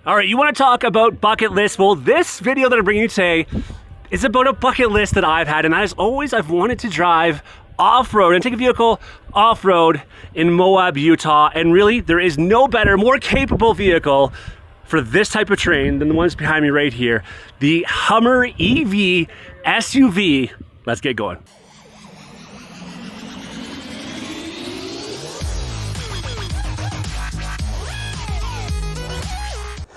All right, you want to talk about bucket lists? Well, this video that I'm bringing you today is about a bucket list that I've had, and that is always I've wanted to drive off-road and take a vehicle off-road in Moab, Utah. And really, there is no better, more capable vehicle for this type of terrain than the ones behind me right here. The HUMMER EV SUV. Let's get going.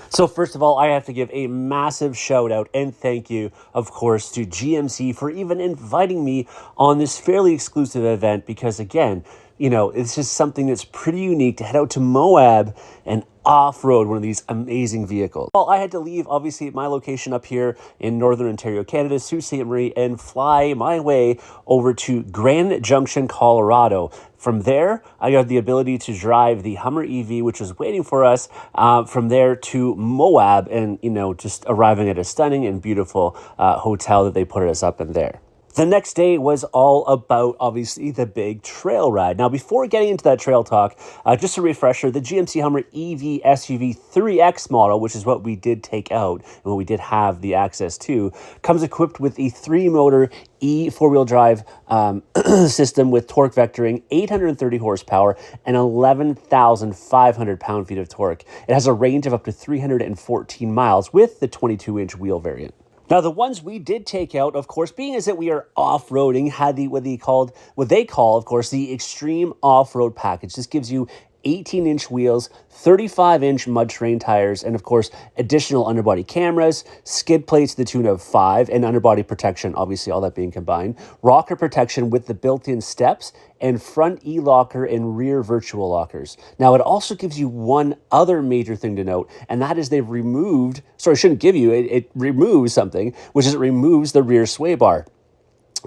So first of all, I have to give a massive shout out and thank you, of course, to GMC for even inviting me on this fairly exclusive event because again, you know, it's just something that's pretty unique to head out to Moab and off-road one of these amazing vehicles. Well, I had to leave, obviously, my location up here in Northern Ontario, Canada, Sault Ste. Marie, and fly my way over to Grand Junction, Colorado. From there, I got the ability to drive the HUMMER EV, which was waiting for us, from there to Moab and, you know, just arriving at a stunning and beautiful hotel that they put us up in there. The next day was all about, obviously, the big trail ride. Now, before getting into that trail talk, just a refresher, the GMC HUMMER EV SUV 3X model, which is what we did take out and what we did have the access to, comes equipped with a 3-motor four-wheel drive system with torque vectoring, 830 horsepower, and 11,500 pound-feet of torque. It has a range of up to 314 miles with the 22-inch wheel variant. Now, the ones we did take out, of course, being as that we are off-roading, had what they call, of course, the Extreme Off-Road Package. This gives you 18-inch wheels, 35-inch mud terrain tires, and of course, additional underbody cameras, skid plates to the tune of 5, and underbody protection, obviously all that being combined, rocker protection with the built-in steps, and front e-locker and rear virtual lockers. Now, it also gives you one other major thing to note, and that is they've removed, sorry, I shouldn't give you, it removes something, which is it removes the rear sway bar.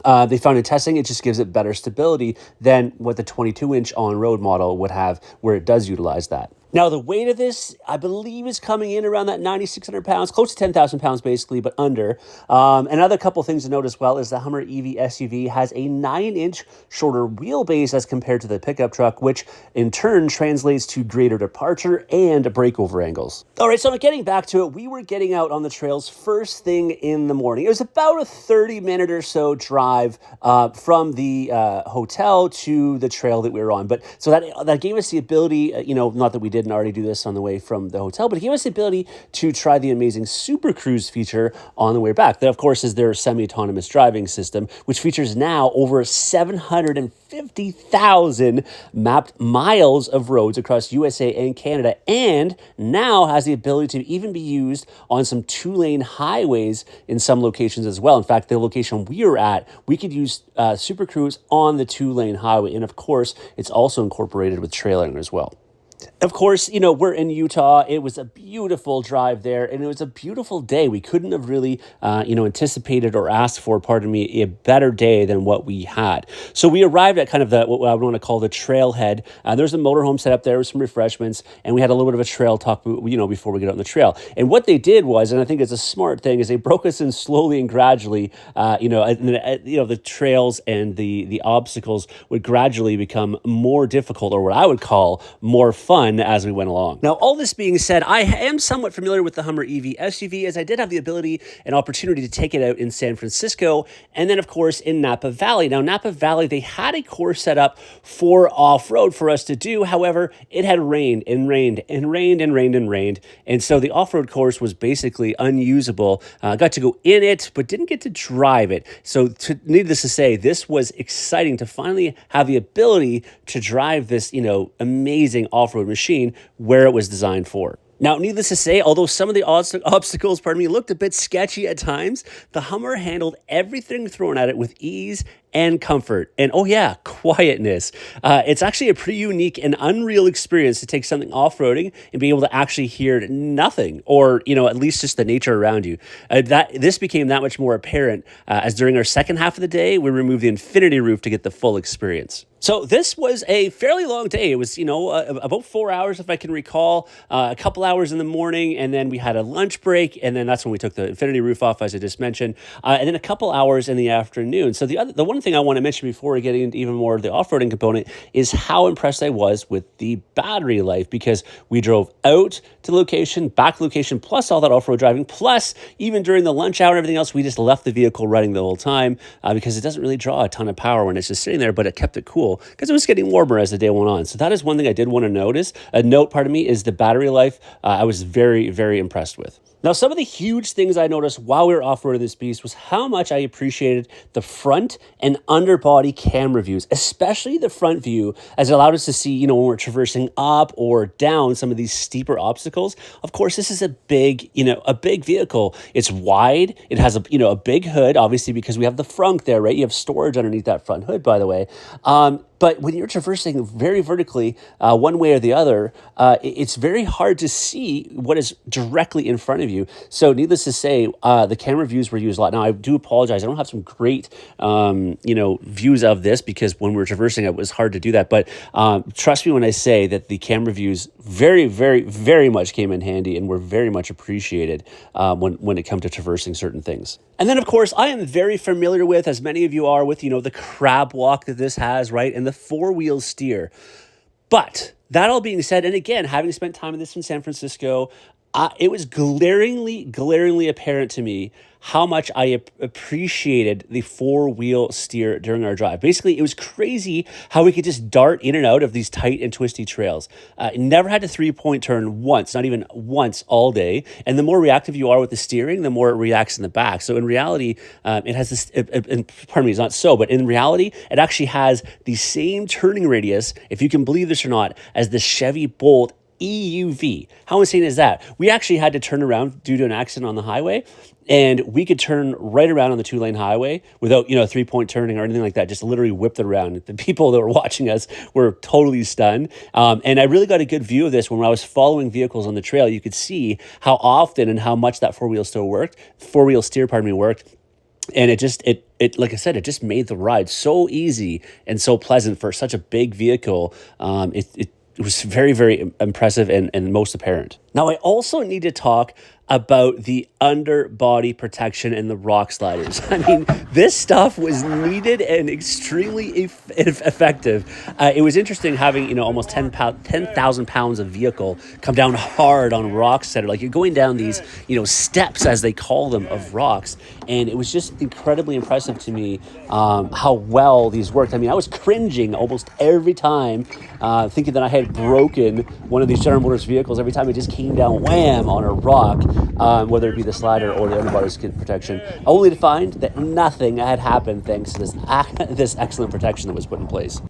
They found in testing, it just gives it better stability than what the 22-inch on-road model would have where it does utilize that. Now, the weight of this, I believe, is coming in around that 9,600 pounds, close to 10,000 pounds basically, but under. Another couple things to note as well is the HUMMER EV SUV has a 9-inch shorter wheelbase as compared to the pickup truck, which in turn translates to greater departure and breakover angles. All right, so getting back to it, we were getting out on the trails first thing in the morning. It was about a 30-minute or so drive from the hotel to the trail that we were on. But so that gave us the ability, not that we didn't already do this on the way from the hotel, but it gave us the ability to try the amazing Super Cruise feature on the way back. That, of course, is their semi-autonomous driving system, which features now over 750,000 mapped miles of roads across USA and Canada, and now has the ability to even be used on some 2-lane highways in some locations as well. In fact, the location we were at, we could use Super Cruise on the 2-lane highway, and of course, it's also incorporated with trailering as well. Of course, we're in Utah. It was a beautiful drive there, and it was a beautiful day. We couldn't have really, anticipated or asked for, a better day than what we had. So we arrived at kind of what I want to call the trailhead. There's a motorhome set up there with some refreshments, and we had a little bit of a trail talk, before we get out on the trail. And what they did was, and I think it's a smart thing, is they broke us in slowly and gradually. The trails and the obstacles would gradually become more difficult, or what I would call more fun as we went along. Now, all this being said, I am somewhat familiar with the HUMMER EV SUV as I did have the ability and opportunity to take it out in San Francisco and then, of course, in Napa Valley. Now, Napa Valley, they had a course set up for off-road for us to do. However, it had rained and rained and rained and rained and rained. And so the off-road course was basically unusable. Got to go in it, but didn't get to drive it. So needless to say, this was exciting to finally have the ability to drive this, amazing off-road machine where it was designed for. Now, needless to say, although some of the obstacles, looked a bit sketchy at times, the HUMMER handled everything thrown at it with ease and comfort. And oh yeah, quietness. It's actually a pretty unique and unreal experience to take something off-roading and be able to actually hear nothing, or, at least just the nature around you. This became that much more apparent as during our second half of the day, we removed the infinity roof to get the full experience. So this was a fairly long day. It was, about 4 hours, if I can recall, a couple hours in the morning, and then we had a lunch break, and then that's when we took the infinity roof off, as I just mentioned, and then a couple hours in the afternoon. So the one thing I want to mention before we get into even more of the off-roading component is how impressed I was with the battery life, because we drove out to the location, back to the location, plus all that off-road driving, plus even during the lunch hour and everything else, we just left the vehicle running the whole time because it doesn't really draw a ton of power when it's just sitting there, but it kept it cool because it was getting warmer as the day went on. So that is one thing I did want to note, is the battery life. I was very, very impressed with. Now, some of the huge things I noticed while we were off-roading this beast was how much I appreciated the front and underbody camera views, especially the front view, as it allowed us to see, when we're traversing up or down some of these steeper obstacles. Of course, this is a big vehicle. It's wide. It has a big hood, obviously, because we have the frunk there, right? You have storage underneath that front hood, by the way. But when you're traversing very vertically, one way or the other, it's very hard to see what is directly in front of you. So needless to say, the camera views were used a lot. Now, I do apologize. I don't have some great, views of this because when we were traversing, it was hard to do that. But trust me when I say that the camera views very, very, very much came in handy and were very much appreciated when it comes to traversing certain things. And then, of course, I am very familiar with, as many of you are, with, the crab walk that this has, right? And the four-wheel steer. But that all being said, and again, having spent time in this in San Francisco, it was glaringly apparent to me how much I appreciated the four-wheel steer during our drive. Basically, it was crazy how we could just dart in and out of these tight and twisty trails. Never had to three-point turn once, not even once all day. And the more reactive you are with the steering, the more it reacts in the back. So in reality, it has this, pardon me, it's not so, but in reality, it actually has the same turning radius, if you can believe this or not, as the Chevy Bolt EUV. How insane is that? We actually had to turn around due to an accident on the highway, and we could turn right around on the two-lane highway without, three-point turning or anything like that. Just literally whipped it around. The people that were watching us were totally stunned. And I really got a good view of this when I was following vehicles on the trail. You could see how often and how much that four-wheel steer worked. And it like I said, it just made the ride so easy and so pleasant for such a big vehicle. It was very, very impressive and most apparent. Now, I also need to talk about the underbody protection and the rock sliders. I mean, this stuff was needed and extremely effective. It was interesting having, almost 10,000 pounds of vehicle come down hard on rocks that are like you're going down these, steps, as they call them, of rocks. And it was just incredibly impressive to me how well these worked. I mean, I was cringing almost every time, thinking that I had broken one of these General Motors vehicles every time it just came down wham on a rock. Whether it be the slider or the underbody skin protection, only to find that nothing had happened thanks to this excellent protection that was put in place.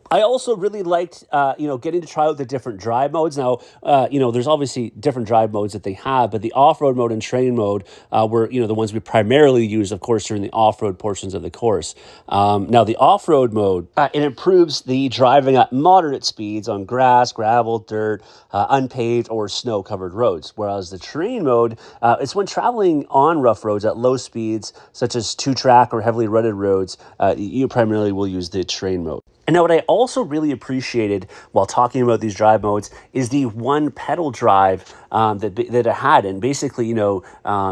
I also really liked, getting to try out the different drive modes. Now, there's obviously different drive modes that they have, but the off-road mode and train mode were, the ones we primarily use, of course, during the off-road portions of the course. Now, the off-road mode, it improves the driving at moderate speeds on grass, gravel, dirt, unpaved, or snow-covered roads, whereas the train mode, it's when traveling on rough roads at low speeds, such as two-track or heavily rutted roads, you primarily will use the train mode. And now what I also really appreciated while talking about these drive modes is the one pedal drive that it had. And basically, you're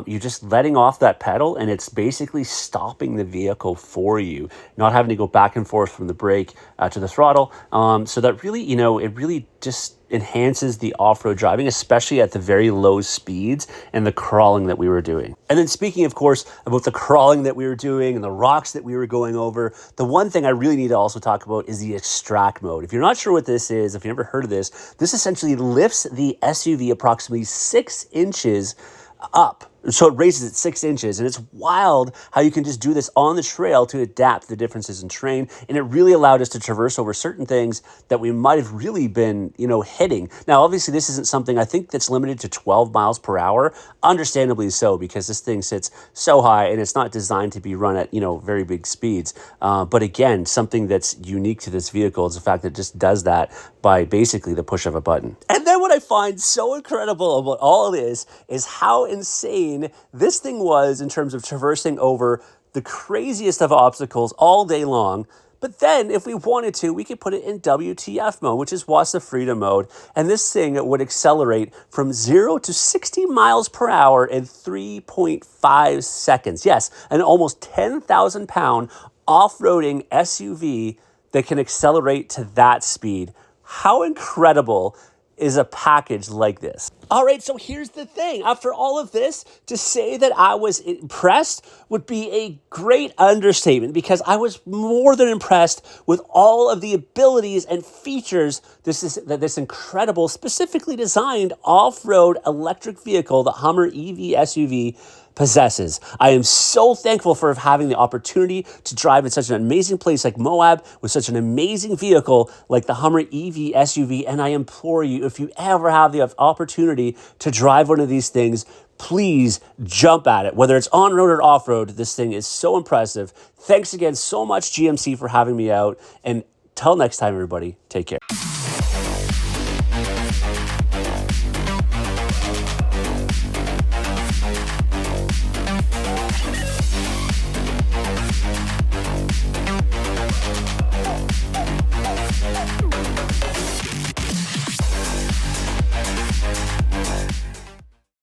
just letting off that pedal and it's basically stopping the vehicle for you, not having to go back and forth from the brake to the throttle. So that really, it really just enhances the off-road driving, especially at the very low speeds and the crawling that we were doing. And then speaking, of course, about the crawling that we were doing and the rocks that we were going over, the one thing I really need to also talk about is the extract mode. If you're not sure what this is, if you've never heard of this essentially lifts the SUV approximately 6 inches up. So it raises it 6 inches, and it's wild how you can just do this on the trail to adapt to the differences in terrain. And it really allowed us to traverse over certain things that we might have really been, hitting. Now, obviously, this isn't something I think that's limited to 12 miles per hour, understandably so, because this thing sits so high and it's not designed to be run at, very big speeds. But again, something that's unique to this vehicle is the fact that it just does that by basically the push of a button. And then what I find so incredible about all of this is how insane this thing was in terms of traversing over the craziest of obstacles all day long. But then if we wanted to, we could put it in WTF mode, which is Watch the Freedom mode. And this thing would accelerate from 0 to 60 miles per hour in 3.5 seconds. Yes, an almost 10,000 pound off-roading SUV that can accelerate to that speed. How incredible is a package like this? All right, so here's the thing. After all of this, to say that I was impressed would be a great understatement, because I was more than impressed with all of the abilities and features that this incredible, specifically designed off-road electric vehicle, the Hummer EV SUV, possesses. I am so thankful for having the opportunity to drive in such an amazing place like Moab with such an amazing vehicle like the Hummer EV SUV. And I implore you, if you ever have the opportunity to drive one of these things, please jump at it. Whether it's on-road or off-road, this thing is so impressive. Thanks again so much, GMC, for having me out. And till next time, everybody, take care.